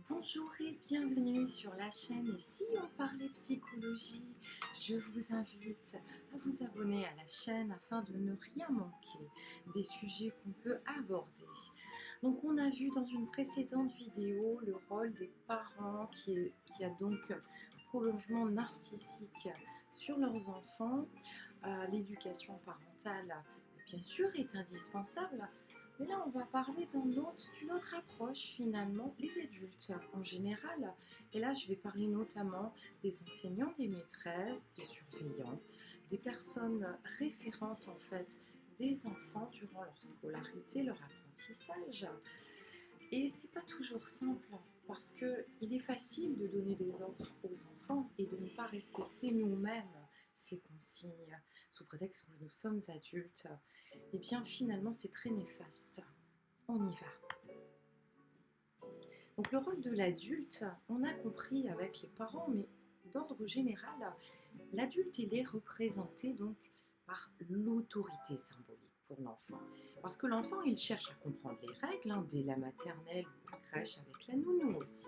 Bonjour et bienvenue sur la chaîne Et si on parlait psychologie, je vous invite à vous abonner à la chaîne afin de ne rien manquer des sujets qu'on peut aborder. Donc on a vu dans une précédente vidéo le rôle des parents qui a donc prolongement narcissique sur leurs enfants. L'éducation parentale bien sûr est indispensable. Mais là, on va parler d'une autre approche finalement, les adultes en général. Et là, je vais parler notamment des enseignants, des maîtresses, des surveillants, des personnes référentes en fait des enfants durant leur scolarité, leur apprentissage. Et c'est pas toujours simple parce qu'il est facile de donner des ordres aux enfants et de ne pas respecter nous-mêmes ces consignes sous prétexte que nous sommes adultes. Et bien finalement c'est très néfaste. On y va. Donc le rôle de l'adulte, on a compris avec les parents, mais d'ordre général, l'adulte il est représenté donc par l'autorité symbolique pour l'enfant. Parce que l'enfant il cherche à comprendre les règles, dès la maternelle ou la crèche avec la nounou aussi.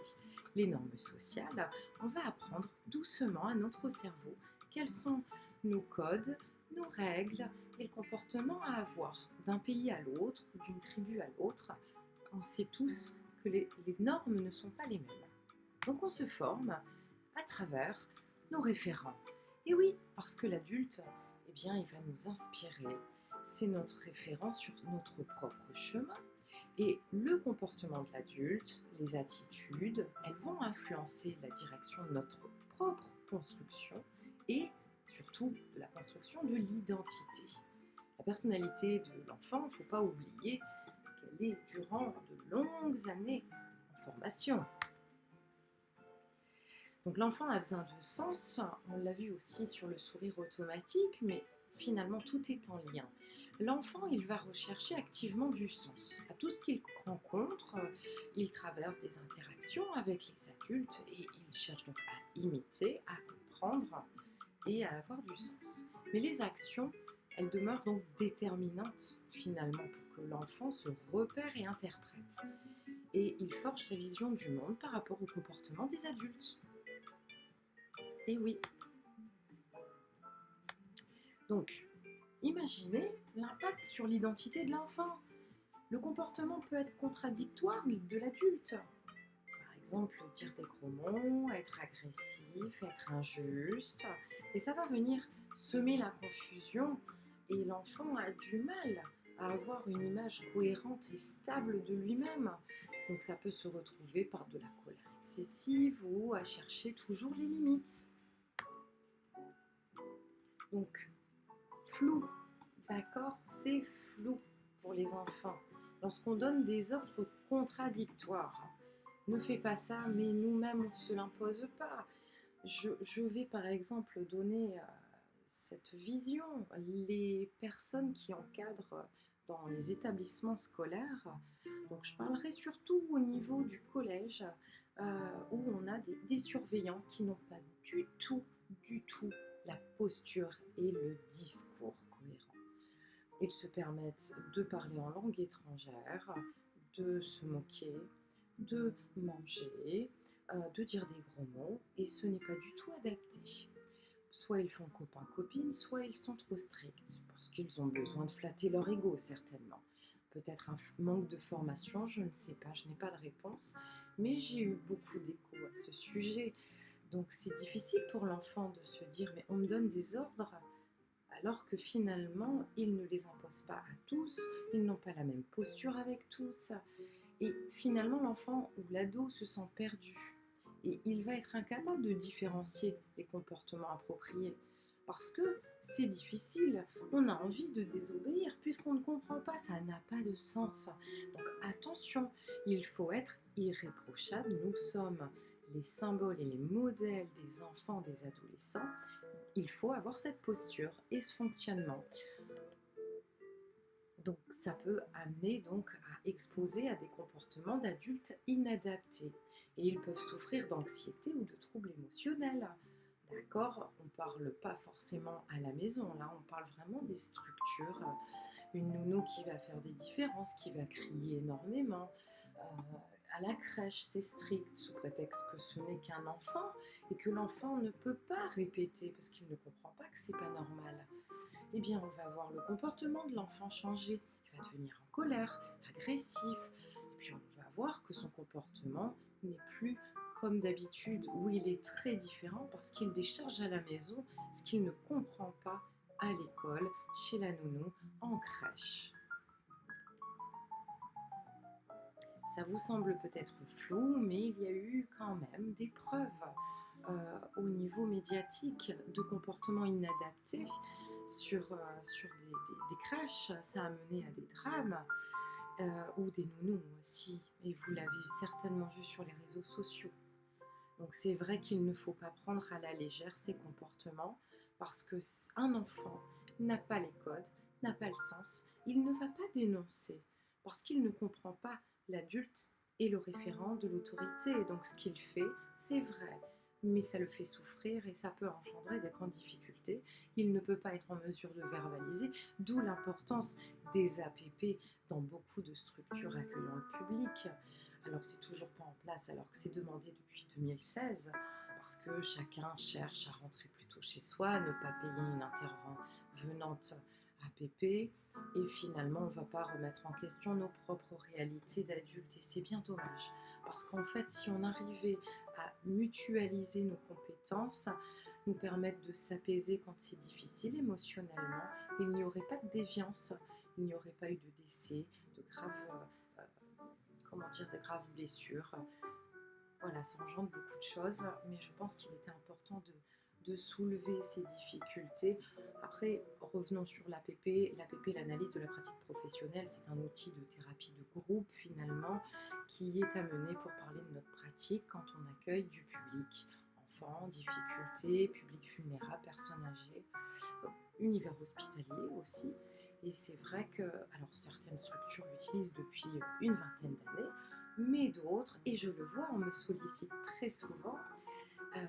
Les normes sociales, on va apprendre doucement à notre cerveau quels sont nos codes, nos règles et le comportement à avoir d'un pays à l'autre ou d'une tribu à l'autre. On sait tous que les normes ne sont pas les mêmes. Donc on se forme à travers nos référents. Et oui, parce que l'adulte, eh bien, il va nous inspirer. C'est notre référent sur notre propre chemin. Et le comportement de l'adulte, les attitudes, elles vont influencer la direction de notre propre construction et surtout de la construction de l'identité. La personnalité de l'enfant, il ne faut pas oublier qu'elle est durant de longues années en formation. Donc l'enfant a besoin de sens, on l'a vu aussi sur le sourire automatique, mais finalement tout est en lien. L'enfant, il va rechercher activement du sens. À tout ce qu'il rencontre, il traverse des interactions avec les adultes et il cherche donc à imiter, à comprendre et à avoir du sens. Mais les actions, elles demeurent donc déterminantes finalement pour que l'enfant se repère et interprète. Et il forge sa vision du monde par rapport au comportement des adultes. Et oui. Donc, imaginez l'impact sur l'identité de l'enfant. Le comportement peut être contradictoire de l'adulte. Par exemple, dire des gros mots, être agressif, être injuste. Et ça va venir semer la confusion et l'enfant a du mal à avoir une image cohérente et stable de lui-même. Donc ça peut se retrouver par de la colère excessive ou à chercher toujours les limites. Donc, flou, d'accord? C'est flou pour les enfants. Lorsqu'on donne des ordres contradictoires, ne fais pas ça, mais nous-mêmes, on ne se l'impose pas. Je vais par exemple donner cette vision. Les personnes qui encadrent dans les établissements scolaires, donc je parlerai surtout au niveau du collège, où on a des surveillants qui n'ont pas du tout la posture et le discours cohérent. Ils se permettent de parler en langue étrangère, de se moquer, de manger, de dire des gros mots, et ce n'est pas du tout adapté. Soit ils font copain-copine, soit ils sont trop stricts, parce qu'ils ont besoin de flatter leur ego certainement. Peut-être un manque de formation, je ne sais pas, je n'ai pas de réponse, mais j'ai eu beaucoup d'échos à ce sujet. Donc c'est difficile pour l'enfant de se dire mais on me donne des ordres alors que finalement ils ne les imposent pas à tous, ils n'ont pas la même posture avec tous. Et finalement l'enfant ou l'ado se sent perdu et il va être incapable de différencier les comportements appropriés. Parce que c'est difficile, on a envie de désobéir puisqu'on ne comprend pas, ça n'a pas de sens. Donc attention, il faut être irréprochable, nous sommes les symboles et les modèles des enfants, des adolescents. Il faut avoir cette posture et ce fonctionnement. Donc ça peut amener donc à exposer à des comportements d'adultes inadaptés. Et ils peuvent souffrir d'anxiété ou de troubles émotionnels. D'accord? On ne parle pas forcément à la maison, là on parle vraiment des structures. Une nounou qui va faire des différences, qui va crier énormément, À la crèche, c'est strict sous prétexte que ce n'est qu'un enfant et que l'enfant ne peut pas répéter parce qu'il ne comprend pas que c'est pas normal. Eh bien, on va voir le comportement de l'enfant changer. Il va devenir en colère, agressif, et puis on va voir que son comportement n'est plus comme d'habitude, où il est très différent parce qu'il décharge à la maison ce qu'il ne comprend pas à l'école, chez la nounou, en crèche. Ça vous semble peut-être flou, mais il y a eu quand même des preuves au niveau médiatique de comportements inadaptés sur des crèches. Ça a mené à des drames ou des nounous aussi. Et vous l'avez certainement vu sur les réseaux sociaux. Donc c'est vrai qu'il ne faut pas prendre à la légère ces comportements parce qu'un enfant n'a pas les codes, n'a pas le sens, il ne va pas dénoncer parce qu'il ne comprend pas l'adulte et le référent de l'autorité. Donc ce qu'il fait, c'est vrai, mais ça le fait souffrir et ça peut engendrer des grandes difficultés. Il ne peut pas être en mesure de verbaliser, d'où l'importance des APP dans beaucoup de structures accueillant le public. Alors c'est toujours pas en place alors que c'est demandé depuis 2016 parce que chacun cherche à rentrer plutôt chez soi, ne pas payer une intervenante APP et finalement on ne va pas remettre en question nos propres réalités d'adultes et c'est bien dommage parce qu'en fait si on arrivait à mutualiser nos compétences, nous permettre de s'apaiser quand c'est difficile émotionnellement, il n'y aurait pas de déviance, il n'y aurait pas eu de décès, de graves de graves blessures. Voilà, ça engendre beaucoup de choses, mais je pense qu'il était important de soulever ces difficultés. Après, revenons sur l'APP. L'APP, l'analyse de la pratique professionnelle, c'est un outil de thérapie de groupe finalement qui est amené pour parler de notre pratique quand on accueille du public, enfants en difficulté, public vulnérable, personnes âgées, univers hospitalier aussi. Et c'est vrai que, alors certaines structures l'utilisent depuis une vingtaine d'années, mais d'autres, et je le vois, on me sollicite très souvent, euh,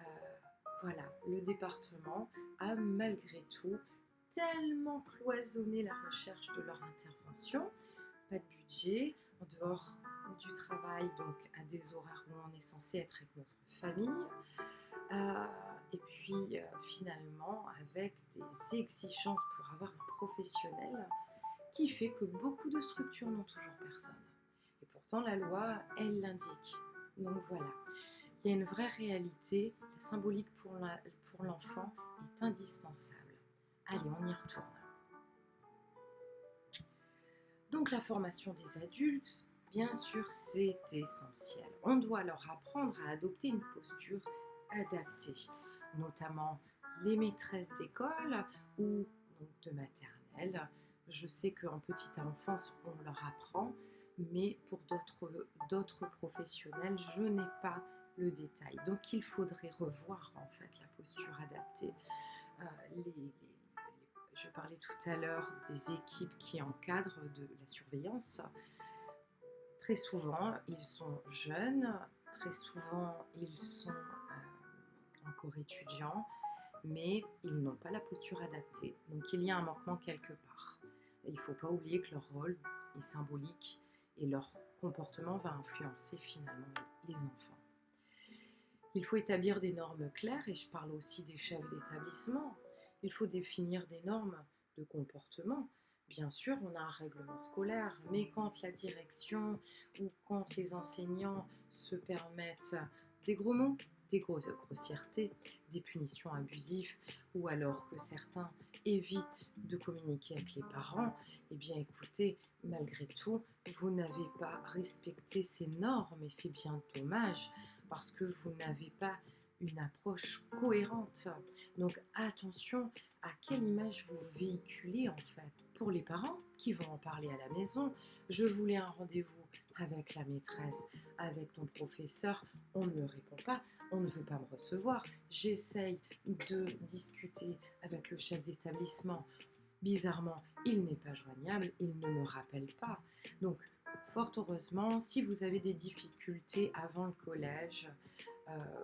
voilà, le département a malgré tout tellement cloisonné la recherche de leur intervention, pas de budget, en dehors du travail, donc à des horaires où on est censé être avec notre famille, euh, et puis finalement avec des exigences pour avoir un professionnel qui fait que beaucoup de structures n'ont toujours personne. Et pourtant la loi, elle l'indique. Donc voilà, il y a une vraie réalité, la symbolique pour l'enfant est indispensable. Allez, on y retourne. Donc la formation des adultes, bien sûr, c'est essentiel. On doit leur apprendre à adopter une posture adaptée, notamment les maîtresses d'école ou donc de maternelle. Je sais qu'en petite enfance, on leur apprend, mais pour d'autres professionnels, je n'ai pas le détail. Donc il faudrait revoir en fait la posture adaptée. Je parlais tout à l'heure des équipes qui encadrent de la surveillance. Très souvent, ils sont jeunes, très souvent, ils sont encore étudiants, mais ils n'ont pas la posture adaptée. Donc il y a un manquement quelque part. Et il ne faut pas oublier que leur rôle est symbolique et leur comportement va influencer finalement les enfants. Il faut établir des normes claires, et je parle aussi des chefs d'établissement. Il faut définir des normes de comportement. Bien sûr, on a un règlement scolaire, mais quand la direction ou quand les enseignants se permettent des gros mots, des grossièretés, des punitions abusives, ou alors que certains évitent de communiquer avec les parents, eh bien écoutez, malgré tout, vous n'avez pas respecté ces normes et c'est bien dommage parce que vous n'avez pas une approche cohérente. Donc attention à quelle image vous véhiculez en fait. Pour les parents qui vont en parler à la maison, je voulais un rendez-vous avec la maîtresse, avec ton professeur, on ne me répond pas, on ne veut pas me recevoir, j'essaye de discuter avec le chef d'établissement, bizarrement, il n'est pas joignable, il ne me rappelle pas. Donc, fort heureusement, si vous avez des difficultés avant le collège,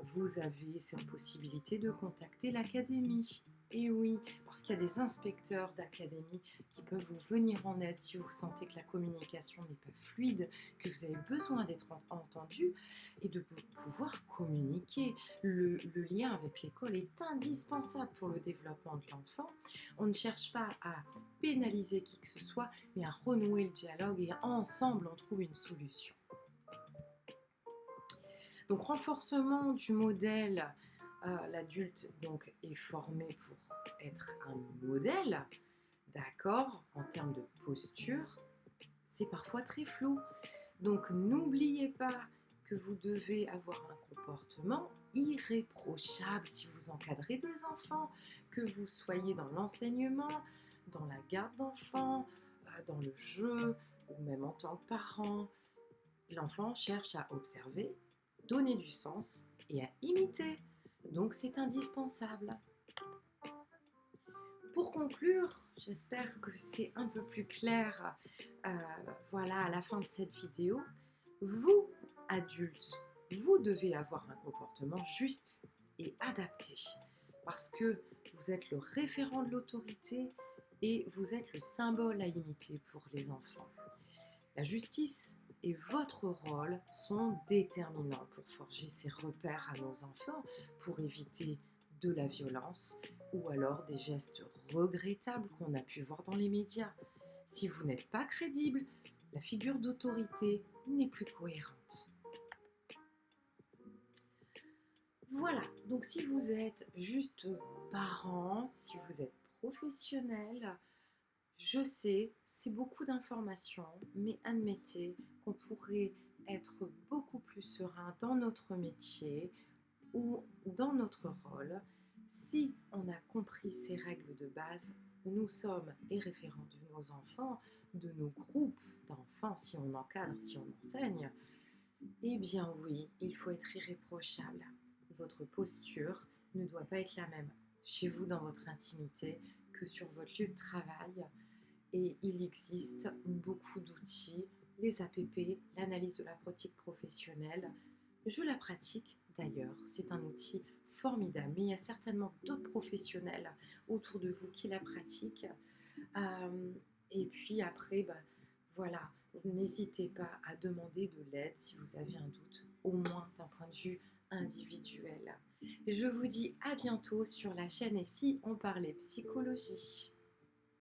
vous avez cette possibilité de contacter l'académie. Et oui, parce qu'il y a des inspecteurs d'académie qui peuvent vous venir en aide si vous sentez que la communication n'est pas fluide, que vous avez besoin d'être entendu et de pouvoir communiquer. Le lien avec l'école est indispensable pour le développement de l'enfant. On ne cherche pas à pénaliser qui que ce soit, mais à renouer le dialogue et ensemble on trouve une solution. Donc renforcement du modèle, l'adulte donc est formé pour être un modèle, d'accord, en termes de posture, c'est parfois très flou. Donc n'oubliez pas que vous devez avoir un comportement irréprochable si vous encadrez des enfants, que vous soyez dans l'enseignement, dans la garde d'enfants, dans le jeu ou même en tant que parent. L'enfant cherche à observer, donner du sens et à imiter. Donc c'est indispensable. Pour conclure, j'espère que c'est un peu plus clair, voilà, à la fin de cette vidéo. Vous, adultes, vous devez avoir un comportement juste et adapté parce que vous êtes le référent de l'autorité et vous êtes le symbole à imiter pour les enfants. La justice et votre rôle sont déterminants pour forger ces repères à nos enfants, pour éviter de la violence ou alors des gestes regrettables qu'on a pu voir dans les médias. Si vous n'êtes pas crédible, la figure d'autorité n'est plus cohérente. Voilà, donc si vous êtes juste parent, si vous êtes professionnel, je sais, c'est beaucoup d'informations, mais admettez qu'on pourrait être beaucoup plus serein dans notre métier ou dans notre rôle si on a compris ces règles de base. Nous sommes les référents de nos enfants, de nos groupes d'enfants, si on encadre, si on enseigne. Eh bien oui, il faut être irréprochable. Votre posture ne doit pas être la même chez vous dans votre intimité que sur votre lieu de travail. Et il existe beaucoup d'outils, les APP, l'analyse de la pratique professionnelle. Je la pratique d'ailleurs, c'est un outil formidable, mais il y a certainement d'autres professionnels autour de vous qui la pratiquent. Et puis après, voilà, n'hésitez pas à demander de l'aide si vous avez un doute, au moins d'un point de vue individuel. Je vous dis à bientôt sur la chaîne Et si on parlait psychologie.